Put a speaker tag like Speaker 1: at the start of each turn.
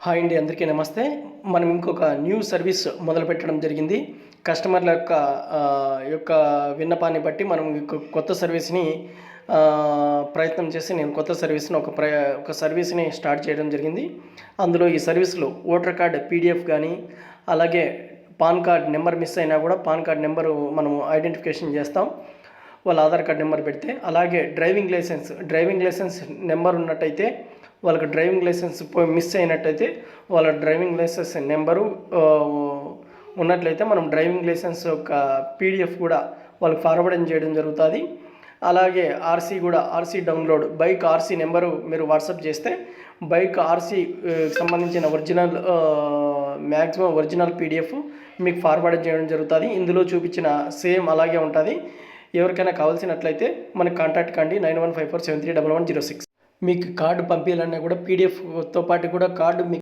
Speaker 1: Hi అండి, అందరికీ నమస్తే. మనం ఇంకొక న్యూ సర్వీస్ మొదలుపెట్టడం జరిగింది. కస్టమర్ల యొక్క విన్నపాన్ని బట్టి మనం కొత్త సర్వీస్ని ప్రయత్నం చేసి నేను కొత్త సర్వీస్ని ఒక సర్వీస్ని స్టార్ట్ చేయడం జరిగింది. అందులో ఈ సర్వీస్లో ఓటర్ కార్డ్ పీడిఎఫ్ కానీ, అలాగే పాన్ కార్డ్ నెంబర్ మిస్ అయినా కూడా పాన్ కార్డ్ నెంబరు మనం ఐడెంటిఫికేషన్ చేస్తాం వాళ్ళ ఆధార్ కార్డ్ నెంబర్ పెడితే. అలాగే డ్రైవింగ్ లైసెన్స్ నెంబర్ ఉన్నట్టయితే, వాళ్ళకి డ్రైవింగ్ లైసెన్స్ మిస్ అయినట్టయితే వాళ్ళ డ్రైవింగ్ లైసెన్స్ నెంబరు ఉన్నట్లయితే మనం డ్రైవింగ్ లైసెన్స్ యొక్క పీడిఎఫ్ కూడా వాళ్ళకి ఫార్వర్డింగ్ చేయడం జరుగుతుంది. అలాగే RC download, bike RC number మీరు వాట్సాప్ చేస్తే బైక్ ఆర్సీ సంబంధించిన మ్యాక్సిమం ఒరిజినల్ పీడిఎఫ్ మీకు ఫార్వర్డ్ చేయడం జరుగుతుంది. ఇందులో చూపించిన సేమ్ అలాగే ఉంటుంది. ఎవరికైనా కావాల్సినట్లయితే మనకు కాంటాక్ట్ కండి 9154731106. మీకు కార్డు పంపించాలన్నా కూడా పీడిఎఫ్తో పాటు కూడా కార్డు